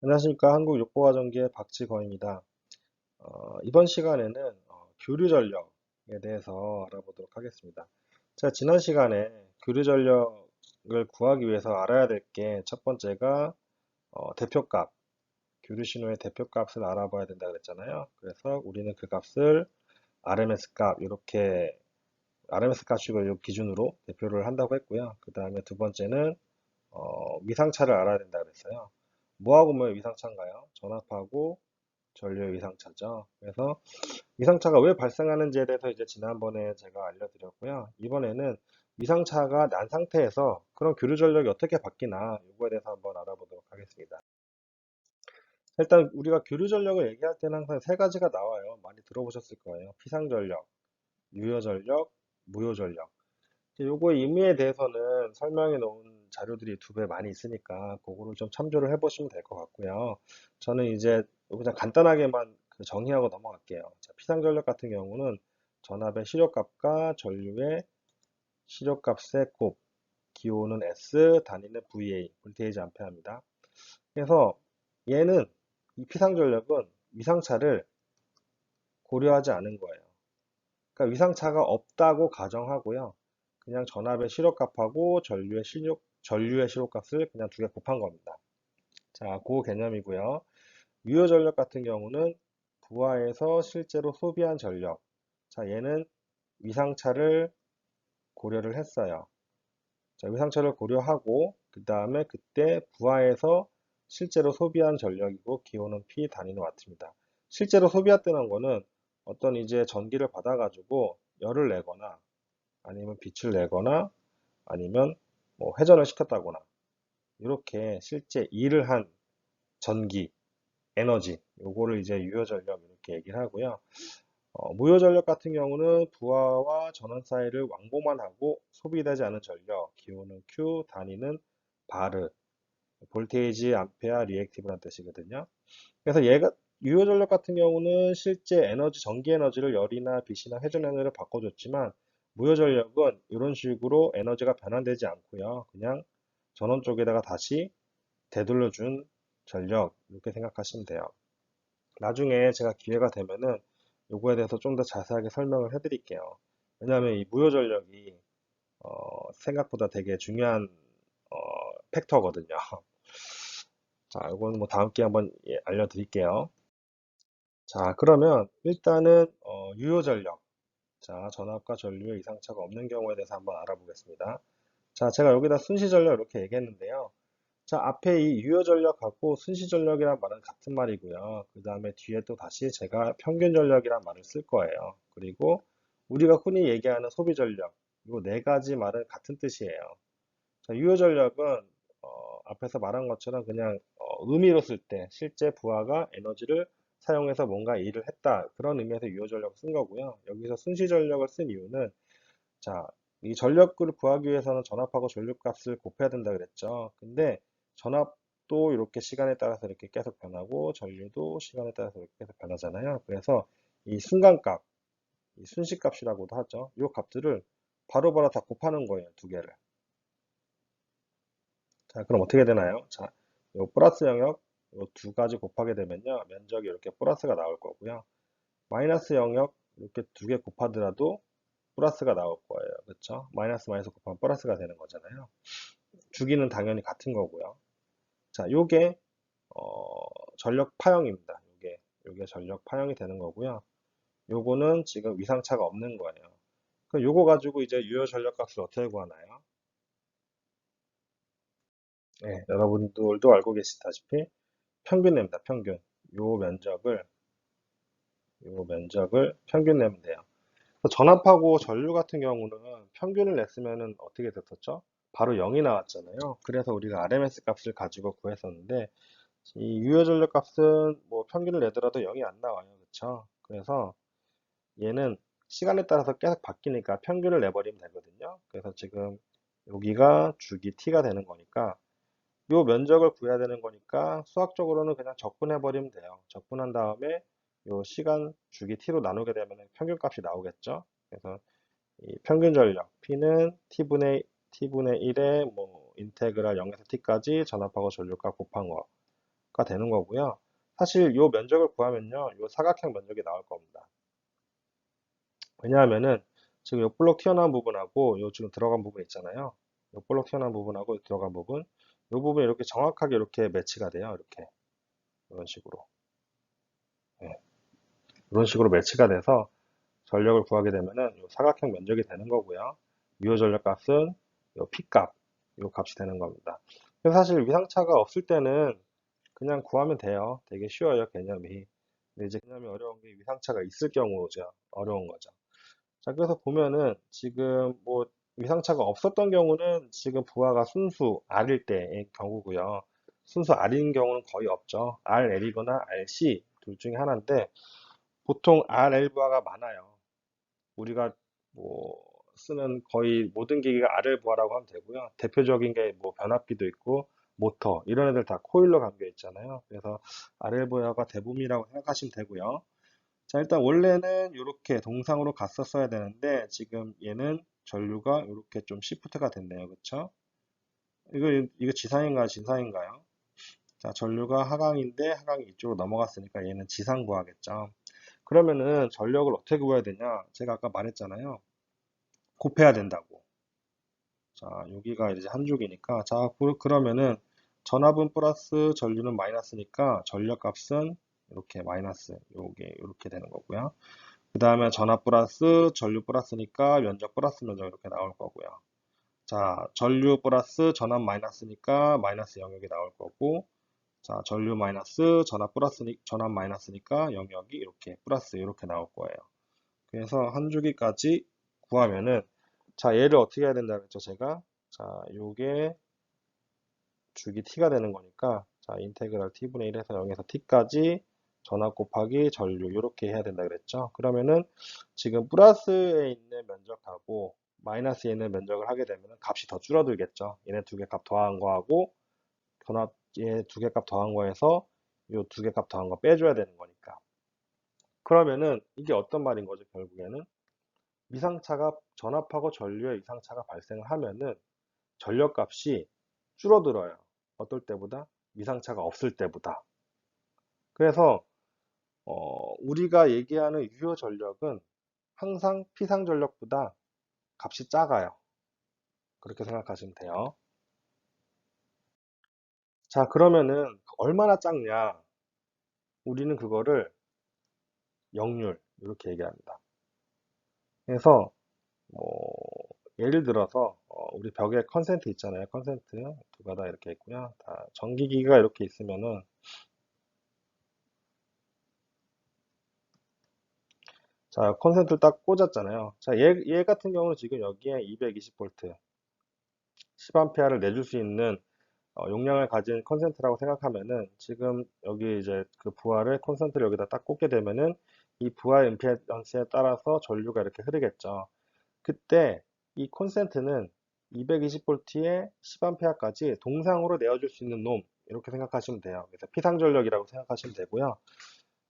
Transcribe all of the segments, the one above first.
안녕하십니까. 한국육고과정기의 박지거입니다. 이번 시간에는 교류 전력에 대해서 알아보도록 하겠습니다. 제가 지난 시간에 교류 전력을 구하기 위해서 알아야 될 게 첫 번째가 대표값, 교류 신호의 대표값을 알아봐야 된다 그랬잖아요. 그래서 우리는 그 값을 RMS 값, 이렇게 RMS 값식을 기준으로 대표를 한다고 했고요. 그 다음에 두 번째는 위상차를 알아야 된다 그랬어요. 뭐하고 뭐의 위상차인가요? 전압하고 전류의 위상차죠. 그래서 위상차가 왜 발생하는지에 대해서 이제 지난번에 제가 알려드렸고요. 이번에는 위상차가 난 상태에서 그런 교류 전력이 어떻게 바뀌나 이거에 대해서 한번 알아보도록 하겠습니다. 일단 우리가 교류 전력을 얘기할 때는 항상 세 가지가 나와요. 많이 들어보셨을 거예요. 피상 전력, 유효 전력, 무효 전력. 요거의 의미에 대해서는 설명해 놓은 자료들이 두 배 많이 있으니까 그거를 좀 참조를 해보시면 될 것 같고요. 저는 이제 그냥 간단하게만 그 정의하고 넘어갈게요. 자, 피상전력 같은 경우는 전압의 시력값과 전류의 시력값의 곱, 기호는 S, 단위는 VA, 볼테이지 암페어입니다. 그래서 얘는 이 피상전력은 위상차를 고려하지 않은 거예요. 그러니까 위상차가 없다고 가정하고요. 그냥 전압의 시력값하고 전류의 시력값을 그냥 두 개 곱한 겁니다. 자, 그 개념이고요. 유효 전력 같은 경우는 부하에서 실제로 소비한 전력. 자, 얘는 위상차를 고려를 했어요. 자, 위상차를 고려하고 그 다음에 그때 부하에서 실제로 소비한 전력이고 기호는 P 단위는 W입니다. 실제로 소비했다는 거는 어떤 이제 전기를 받아가지고 열을 내거나 아니면 빛을 내거나 아니면 뭐 회전을 시켰다거나 이렇게 실제 일을 한 전기, 에너지 요거를 이제 유효전력 이렇게 얘기를 하고요. 무효전력 같은 경우는 부하와 전원 사이를 왕복만 하고 소비되지 않은 전력, 기호는 Q, 단위는 바르, 볼테이지, 암페어, 리액티브라는 뜻이거든요. 그래서 얘가 유효전력 같은 경우는 실제 에너지, 전기 에너지를 열이나 빛이나 회전 에너지를 바꿔줬지만 무효전력은 이런 식으로 에너지가 변환되지 않고요. 그냥 전원 쪽에다가 다시 되돌려준 전력 이렇게 생각하시면 돼요. 나중에 제가 기회가 되면은 요거에 대해서 좀 더 자세하게 설명을 해드릴게요. 왜냐하면 이 무효전력이 생각보다 되게 중요한 어, 팩터거든요. 자, 이건 뭐 다음 기회에 한번 알려드릴게요. 자, 그러면 일단은 유효전력. 자, 전압과 전류의 이상차가 없는 경우에 대해서 한번 알아보겠습니다. 자, 제가 여기다 순시전력 이렇게 얘기했는데요. 자, 앞에 이 유효전력하고 순시전력이란 말은 같은 말이고요. 그 다음에 뒤에 또 다시 제가 평균전력이란 말을 쓸 거예요. 그리고 우리가 흔히 얘기하는 소비전력, 이 네 가지 말은 같은 뜻이에요. 자, 유효전력은 앞에서 말한 것처럼 그냥 의미로 쓸 때 실제 부하가 에너지를 사용해서 뭔가 일을 했다. 그런 의미에서 유효전력을 쓴 거고요. 여기서 순시전력을 쓴 이유는 자, 이 전력을 구하기 위해서는 전압하고 전류값을 곱해야 된다 그랬죠. 근데 전압도 이렇게 시간에 따라서 이렇게 계속 변하고 전류도 시간에 따라서 이렇게 계속 변하잖아요. 그래서 이 순간값, 이 순시값이라고도 하죠. 이 값들을 바로바로 다 곱하는 거예요. 두 개를. 자, 그럼 어떻게 되나요? 자, 요 플러스 영역, 요 두 가지 곱하게 되면요. 면적이 이렇게 플러스가 나올 거고요. 마이너스 영역, 이렇게 두 개 곱하더라도 플러스가 나올 거예요. 그렇죠? 마이너스 마이너스 곱하면 플러스가 되는 거잖아요. 주기는 당연히 같은 거고요. 자, 요게 전력 파형입니다. 요게 전력 파형이 되는 거고요. 요거는 지금 위상차가 없는 거예요. 그럼 요거 가지고 이제 유효 전력 값을 어떻게 구하나요? 네, 여러분들도 알고 계시다시피 평균 냅니다. 평균. 요 면적을 요 면적을 평균 내면 돼요. 전압하고 전류 같은 경우는 평균을 냈으면은 어떻게 됐었죠? 바로 0이 나왔잖아요. 그래서 우리가 RMS 값을 가지고 구했었는데 이 유효 전력 값은 뭐 평균을 내더라도 0이 안 나와요. 그렇죠? 그래서 얘는 시간에 따라서 계속 바뀌니까 평균을 내버리면 되거든요. 그래서 지금 여기가 주기 t가 되는 거니까 요 면적을 구해야 되는 거니까 수학적으로는 그냥 적분해 버리면 돼요. 적분한 다음에 요 시간 주기 t로 나누게 되면 평균값이 나오겠죠. 그래서 이 평균 전력 P는 t분의 1에 뭐 인테그랄 0에서 t까지 전압하고 전류값 곱한 거. 되는 거고요. 사실 요 면적을 구하면요, 요 사각형 면적이 나올 겁니다. 왜냐하면은 지금 요 볼록 튀어나온 부분하고 요 지금 들어간 부분 있잖아요. 요 볼록 튀어나온 부분하고 들어간 부분, 요 부분이 이렇게 정확하게 이렇게 매치가 돼요. 이렇게 이런 식으로. 예, 이런 식으로 매치가 돼서 전력을 구하게 되면은 요 사각형 면적이 되는 거고요. 유효 전력 값은 요 P값, 요 값이 되는 겁니다. 그래서 사실 위상차가 없을 때는 그냥 구하면 돼요. 되게 쉬워요, 개념이. 근데 이제 개념이 어려운 게 위상차가 있을 경우죠. 어려운 거죠. 자, 그래서 보면은 지금 뭐 위상차가 없었던 경우는 지금 부하가 순수 R일 때의 경우고요. 순수 R인 경우는 거의 없죠. RL이거나 RC 둘 중에 하나인데 보통 RL 부하가 많아요. 우리가 뭐 쓰는 거의 모든 기기가 RL 부하라고 하면 되고요. 대표적인 게 뭐 변압기도 있고 모터 이런 애들 다 코일로 감겨 있잖아요. 그래서 RL 부하가 대부분이라고 생각하시면 되고요. 자, 일단 원래는 이렇게 동상으로 갔었어야 되는데 지금 얘는 전류가 이렇게 좀 시프트가 됐네요. 그쵸? 이거 지상인가요? 진상인가요? 자, 전류가 하강인데 하강이 이쪽으로 넘어갔으니까 얘는 지상 부하겠죠. 그러면은 전력을 어떻게 구해야 되냐? 제가 아까 말했잖아요. 곱해야 된다고. 자, 여기가 이제 한 줄기니까. 자, 그러면은 전압은 플러스 전류는 마이너스니까 전력 값은 이렇게 마이너스, 요게 이렇게 되는 거고요. 그 다음에 전압 플러스 전류 플러스니까 면적 플러스 면적 이렇게 나올 거고요. 자, 전류 플러스 전압 마이너스니까 마이너스 영역이 나올 거고, 자, 전류 마이너스 전압 플러스니 전압 마이너스니까 영역이 이렇게 플러스 이렇게 나올 거예요. 그래서 한 주기까지 구하면은, 자, 얘를 어떻게 해야 된다 그랬죠, 제가? 자, 요게 주기 t가 되는 거니까, 자, 인테그랄 t분의 1에서 0에서 t까지 전압 곱하기 전류 이렇게 해야 된다 그랬죠. 그러면은 지금 플러스에 있는 면적하고 마이너스에 있는 면적을 하게 되면 값이 더 줄어들겠죠. 얘네 두 개 값 더한 거하고 전압 얘 두 개 값 더한 거에서 요 두 개 값 더한 거 빼줘야 되는 거니까. 그러면은 이게 어떤 말인 거죠, 결국에는? 이상차가 전압하고 전류의 이상차가 발생을 하면은 전력값이 줄어들어요. 어떨 때보다? 이상차가 없을 때보다. 그래서 우리가 얘기하는 유효 전력은 항상 피상 전력보다 값이 작아요. 그렇게 생각하시면 돼요. 자, 그러면은 얼마나 작냐? 우리는 그거를 역률 이렇게 얘기합니다. 그래서 뭐 예를 들어서 우리 벽에 컨센트 있잖아요. 컨센트 두 가닥 이렇게 있고요. 다 전기기가 이렇게 있으면은 자, 컨센트를 딱 꽂았잖아요. 자, 얘 같은 경우는 지금 여기에 220V 10A를 내줄 수 있는 용량을 가진 컨센트라고 생각하면은 지금 여기 이제 그 부하를 콘센트를 여기다 딱 꽂게 되면은 이 부하 임피던스에 따라서 전류가 이렇게 흐르겠죠. 그때 이 콘센트는 220V에 10A까지 동상으로 내어줄 수 있는 놈 이렇게 생각하시면 돼요. 그래서 피상전력이라고 생각하시면 되고요.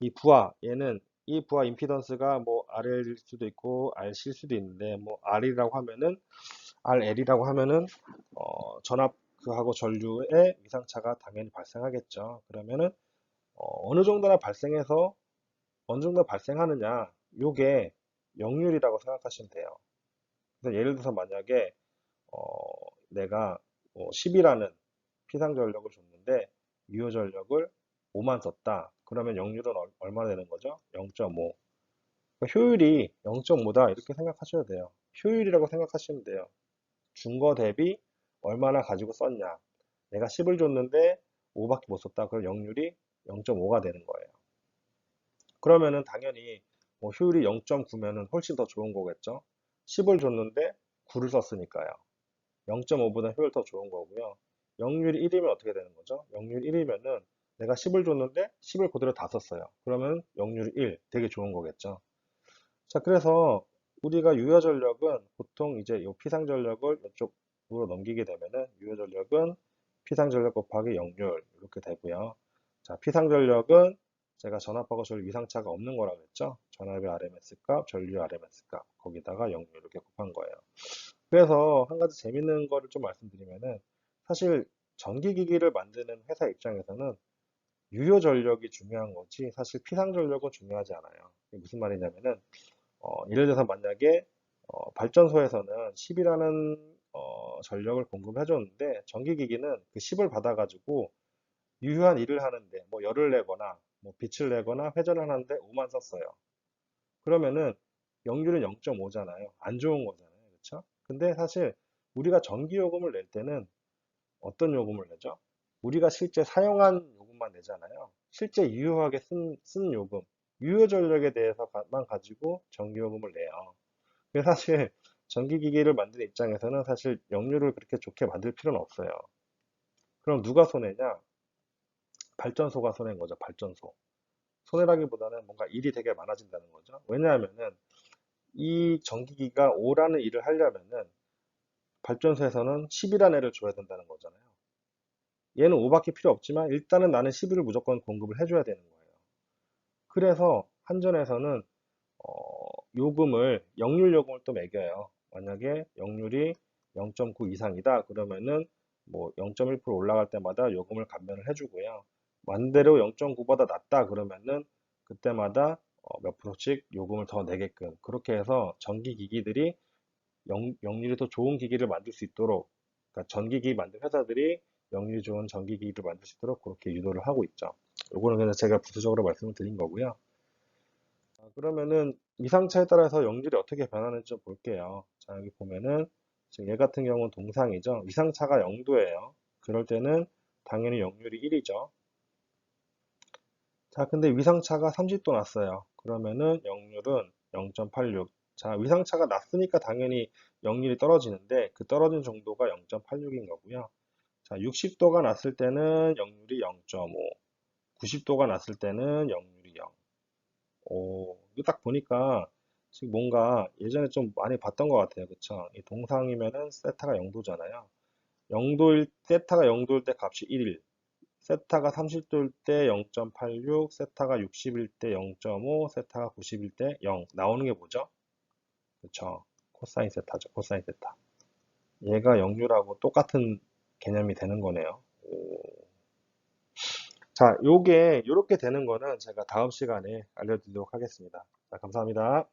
이 부하 얘는 이 부하 임피던스가 뭐 RL일 수도 있고 RC일 수도 있는데 뭐 R이라고 하면은 RL이라고 하면은 전압 그하고 전류의 이상차가 당연히 발생하겠죠. 그러면은 어느 정도나 발생해서 어느 정도 발생하느냐 요게 역률이라고 생각하시면 돼요. 그래서 예를 들어서 만약에 내가 10이라는 피상 전력을 줬는데 유효 전력을 5만 썼다. 그러면 역률은 얼마나 되는 거죠? 0.5. 효율이 0.5다 이렇게 생각하셔야 돼요. 효율이라고 생각하시면 돼요. 준 거 대비 얼마나 가지고 썼냐. 내가 10을 줬는데 5밖에 못 썼다. 그럼 역률이 0.5가 되는 거예요. 그러면은 당연히 뭐 효율이 0.9면은 훨씬 더 좋은 거겠죠. 10을 줬는데 9를 썼으니까요. 0.5보다 효율 더 좋은 거고요. 역률이 1이면 어떻게 되는 거죠? 역률 1이면은 내가 10을 줬는데 10을 그대로 다 썼어요. 그러면 역률 1, 되게 좋은 거겠죠. 자, 그래서 우리가 유효 전력은 보통 이제 이 피상 전력을 이쪽으로 넘기게 되면은 유효 전력은 피상 전력 곱하기 역률 이렇게 되고요. 자, 피상 전력은 제가 전압하고 전류 이상차가 없는 거라고 했죠. 전압의 RMS 값, 전류의 RMS 값, 거기다가 역률 이렇게 곱한 거예요. 그래서 한 가지 재밌는 거를 좀 말씀드리면은 사실 전기기기를 만드는 회사 입장에서는 유효 전력이 중요한 거지 사실 피상 전력은 중요하지 않아요. 이게 무슨 말이냐면은 예를 들어서 만약에 발전소에서는 10이라는 전력을 공급해 줬는데 전기기기는 그 10을 받아가지고 유효한 일을 하는데 뭐 열을 내거나 뭐 빛을 내거나 회전을 하는데 5만 썼어요. 그러면은 역률은 0.5잖아요. 안 좋은 거잖아요. 그렇죠? 근데 사실 우리가 전기 요금을 낼 때는 어떤 요금을 내죠? 우리가 실제 사용한 요금만 내잖아요. 실제 유효하게 쓴 요금, 유효 전력에 대해서만 가지고 전기 요금을 내요. 그래서 사실 전기기기를 만드는 입장에서는 사실 역률을 그렇게 좋게 만들 필요는 없어요. 그럼 누가 손해냐? 발전소가 손해인 거죠, 발전소. 손해라기보다는 뭔가 일이 되게 많아진다는 거죠. 왜냐하면은 이 전기기가 5라는 일을 하려면은 발전소에서는 10이라는 애를 줘야 된다는 거잖아요. 얘는 5밖에 필요 없지만 일단은 나는 11을 무조건 공급을 해줘야 되는 거예요. 그래서 한전에서는 요금을 역률 요금을 또 매겨요. 만약에 역률이 0.9 이상이다 그러면은 뭐 0.1% 올라갈 때마다 요금을 감면을 해주고요. 반대로 0.9보다 낮다 그러면은 그때마다 몇 프로씩 요금을 더 내게끔 그렇게 해서 전기 기기들이 역률이 더 좋은 기기를 만들 수 있도록 그러니까 전기기 만든 회사들이 역률이 좋은 전기기기를 만들 수 있도록 그렇게 유도를 하고 있죠. 요거는 그냥 제가 부수적으로 말씀을 드린 거고요. 그러면은 위상차에 따라서 역률이 어떻게 변하는지 좀 볼게요. 자, 여기 보면은 지금 얘 같은 경우는 동상이죠. 위상차가 0도예요. 그럴 때는 당연히 역률이 1이죠. 자, 근데 위상차가 30도 났어요. 그러면은 역률은 0.86. 자, 위상차가 났으니까 당연히 역률이 떨어지는데 그 떨어진 정도가 0.86인 거고요. 자, 60도가 났을 때는 역률이 0.5, 90도가 났을 때는 역률이 0. 이거 딱 보니까 지금 뭔가 예전에 좀 많이 봤던 것 같아요. 그쵸? 이 동상이면은 세타가 0도잖아요. 0도일, 세타가 0도일 때 값이 1, 세타가 30도일 때 0.86, 세타가 60일 때 0.5, 세타가 90일 때 0. 나오는 게 뭐죠? 그쵸? 코사인 세타죠. 코사인 세타. 얘가 역률하고 똑같은 개념이 되는 거네요. 자, 요게, 요렇게 되는 거는 제가 다음 시간에 알려드리도록 하겠습니다. 자, 감사합니다.